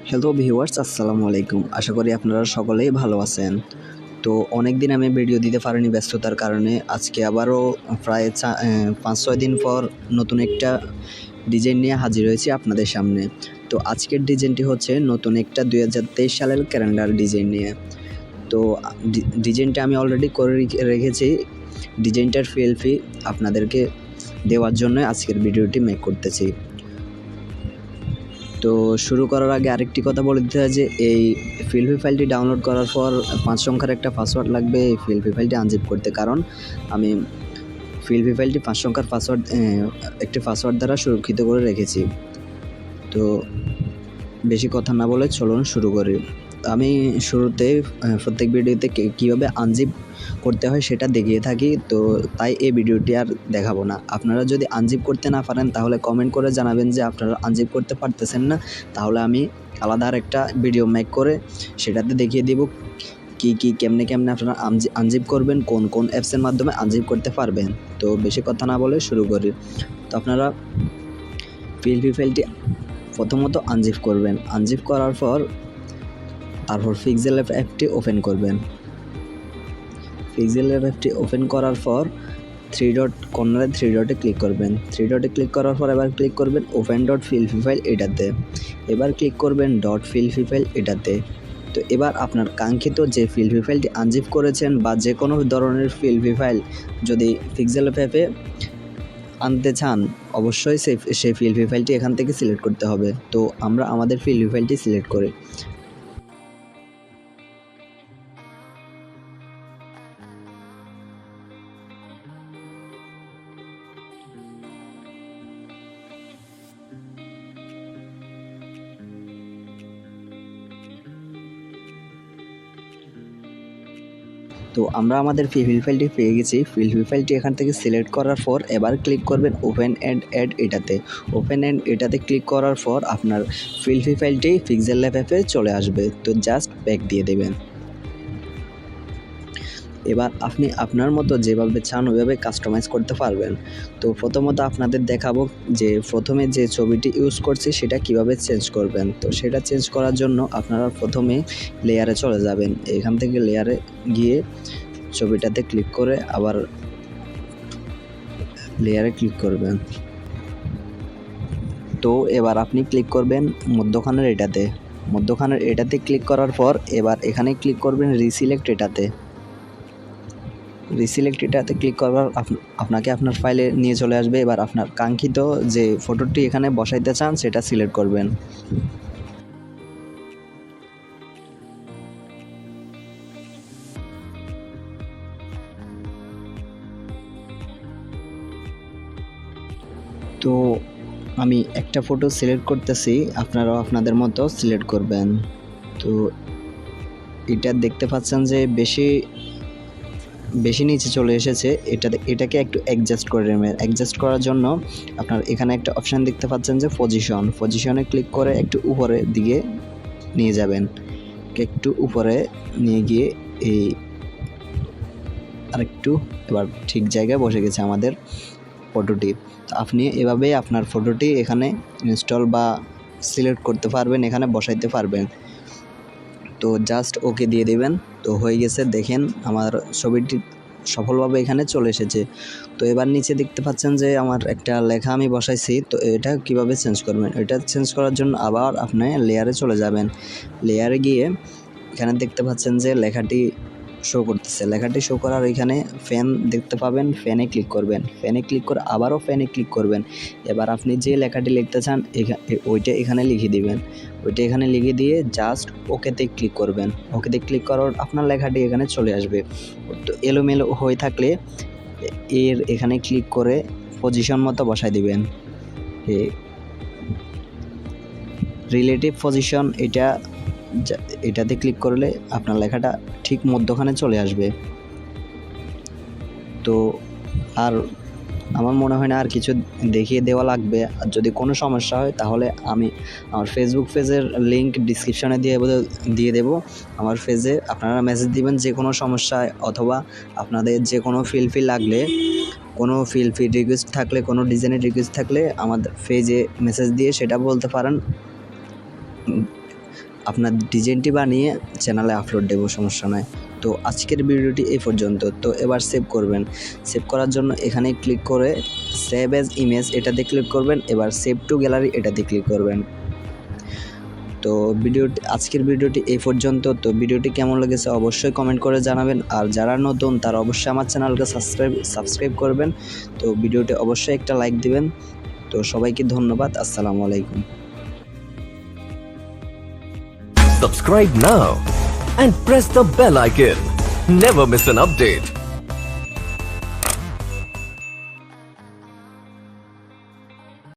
Hello viewers, আসসালামু আলাইকুম। আশা করি আপনারা সকলেই ভালো আছেন। তো অনেক দিন আমি ভিডিও দিতে পারিনি ব্যস্ততার কারণে। আজকে আবারও প্রায় ৫-৬ দিন পর নতুন একটা ডিজাইন নিয়ে হাজির হয়েছি আপনাদের সামনে। তো আজকের ডিজাইনটি হচ্ছে নতুন একটা ২০২৩ সালের ক্যালেন্ডার ডিজাইন নিয়ে। তো ডিজাইনটা আমি অলরেডি করে রেখেছি। ডিজাইনটার পিএলপি আপনাদেরকে দেওয়ার জন্য আজকের ভিডিওটি মেক করতেছি। তো শুরু করার আগে আরেকটি কথা বলে দিতে হয় যে এই পিএলপি ফাইলটি ডাউনলোড করার পর ৫ সংখ্যার একটা পাসওয়ার্ড লাগবে এই পিএলপি ফাইলটি আনজিপ করতে। কারণ আমি পিএলপি ফাইলটি ৫ সংখ্যার একটি পাসওয়ার্ড দ্বারা সুরক্ষিত করে রেখেছি। তো বেশি কথা না বলে চলুন শুরু করি। আমি শুরুতে প্রত্যেক ভিডিওতে কীভাবে আনজিপ করতে হয় সেটা দেখিয়ে থাকি। তো তাই এই ভিডিওটি আর দেখাবো না। আপনারা যদি আনজিপ করতে না পারেন তাহলে কমেন্ট করে জানাবেন যে আপনারা আনজিপ করতে পারতেছেন না। তাহলে আমি আলাদা আরেকটা ভিডিও মেক করে সেটাতে দেখিয়ে দেব কেমনে আপনারা আনজিপ করবেন, কোন অ্যাপসের মাধ্যমে আনজিপ করতে পারবেন। তো বেশি কথা না বলে শুরু করি। তো আপনারা পিএলপি ফাইলটি প্রথমত আনজিপ করবেন। আনজিপ করার পর তারপর পিক্সেল অ্যাপটি ওপেন করবেন। পিক্সেল অ্যাপটি ওপেন করার পর কর্নারে 3 ডটে ক্লিক করবেন। 3 ডটে ক্লিক করার পর এবার ক্লিক করবেন ওপেন ডট পিএলপি ফাইল এটাতে। এবার ক্লিক করবেন ডট পিএলপি ফাইল এটাতে। তো এবার আপনার কাঙ্ক্ষিত যে পিএলপি ফাইলটি আনজিপ করেছেন বা যে কোনো ধরনের পিএলপি ফাইল যদি পিক্সেল অ্যাপে আনতে চান অবশ্যই সেই পিএলপি ফাইলটি এখান থেকে সিলেক্ট করতে হবে। তো আমরা আমাদের পিএলপি ফাইলটি সিলেক্ট করি। তো আমরা আমাদের পিএলপি ফাইলটি পেয়ে গেছি। পিএলপি ফাইলটি এখান থেকে সিলেক্ট করার পর এবার ক্লিক করবেন ওপেন অ্যান্ড অ্যাড এটাতে। ওপেন অ্যান্ড এটাতে ক্লিক করার পর আপনার পিএলপি ফাইলটি পিক্সেল অ্যাপে চলে আসবে। তো জাস্ট ব্যাক দিয়ে দেবেন। এবার আপনি আপনার মতো যেভাবে চান ওইভাবে কাস্টমাইজ করতে পারবেন। তো প্রথমত আপনাদের দেখাবো যে প্রথমে যে ছবিটি ইউজ করছি সেটা কিভাবে চেঞ্জ করবেন। তো সেটা চেঞ্জ করার জন্য আপনারা প্রথমে লেয়ারে চলে যাবেন। এখান থেকে লেয়ারে গিয়ে ছবিটাতে ক্লিক করে আবার লেয়ারে ক্লিক করবেন। তো এবার আপনি ক্লিক করবেন মধ্যখানের এটাতে ক্লিক করার পর এবার এখানে ক্লিক করবেন রিসিলেক্ট এটাতে ক্লিক করার আপনাকে আপনার ফাইলে নিয়ে চলে আসবে। এবার আপনার কাঙ্ক্ষিত যে ফটোটি এখানে বসাইতে চান সেটা সিলেক্ট করবেন। তো আমি একটা ফটো সিলেক্ট করতেছি, আপনারাও আপনাদের মতো সিলেক্ট করবেন। তো এটা দেখতে পাচ্ছেন যে বেশি নিচে চলে এসেছে। এটাকে একটু অ্যাডজাস্ট করে নেবেন। অ্যাডজাস্ট করার জন্য আপনার এখানে একটা অপশান দেখতে পাচ্ছেন যে পজিশনে ক্লিক করে একটু উপরের দিকে নিয়ে যাবেন। একটু উপরে নিয়ে গিয়ে এই আরেকটু এবার ঠিক জায়গায় বসে গেছে আমাদের ফটোটি। তো আপনি এভাবেই আপনার ফটোটি এখানে ইনস্টল বা সিলেক্ট করতে পারবেন, এখানে বসাইতে পারবেন। তো জাস্ট ওকে দিয়ে দেবেন। তো হয়ে গেছে, দেখেন আমার ছবিটি সফলভাবে এখানে চলে এসেছে। তো এবার নিচে দেখতে পাচ্ছেন যে আমার একটা লেখা আমি বসাইছি। তো এটা কিভাবে চেঞ্জ করবেন, এটা চেঞ্জ করার জন্য আবার আপনি লেয়ারে চলে যাবেন। লেয়ারে গিয়ে এখানে দেখতে পাচ্ছেন যে লেখাটি শো করতেছে। লেখাটি শো করার এখানে ফ্যান দেখতে পাবেন, ফ্যানে ক্লিক করবেন। ফ্যানে ক্লিক করে আবারও ফ্যানে ক্লিক করবেন। এবার আপনি যে লেখাটি লিখতে চান ওইটা এখানে লিখে দিবেন। ওইটা এখানে লিখে দিয়ে জাস্ট ওকেতে ক্লিক করবেন। ওকেতে ক্লিক করার আপনার লেখাটি এখানে চলে আসবে। তো এলোমেলো হয়ে থাকলে এখানে ক্লিক করে পজিশন মতো বসাই দিবেন। রিলেটিভ পজিশন এটাতে ক্লিক করলে আপনার লেখাটা ঠিক মধ্যখানে চলে আসবে। তো আর আমার মনে হয় না আর কিছু দেখিয়ে দেওয়া লাগবে। আর যদি কোনো সমস্যা হয় তাহলে আমি আমার ফেসবুক পেজের লিঙ্ক ডিসক্রিপশনে দিয়ে দেব। আমার পেজে আপনারা মেসেজ দিবেন যে কোনো সমস্যায়, অথবা আপনাদের যে কোনো পিএলপি লাগলে, কোনো পিএলপি রিকোয়েস্ট থাকলে, কোনো ডিজাইনের রিকোয়েস্ট থাকলে আমাদের পেজে মেসেজ দিয়ে সেটা বলতে পারেন। আপনার ডিজাইনটি বানিয়ে চ্যানেলে আপলোড দেব, সমস্যা নয়। তো আজকের ভিডিওটি এই পর্যন্ত। তো এবার সেভ করবেন। সেভ করার জন্য এখানে ক্লিক করে সেভ অ্যাজ ইমেজ এটাতে ক্লিক করবেন। এবার সেভ টু গ্যালারি এটাতে ক্লিক করবেন। তো আজকের ভিডিওটি এই পর্যন্ত। তো ভিডিওটি কেমন লেগেছে অবশ্যই কমেন্ট করে জানাবেন, আর যারা নতুন তারা অবশ্যই আমার চ্যানেলকে সাবস্ক্রাইব করবেন। তো ভিডিওটি অবশ্যই একটা লাইক দিবেন। তো সবাইকে ধন্যবাদ। আসসালামু আলাইকুম। Subscribe now and press the bell icon. Never miss an update.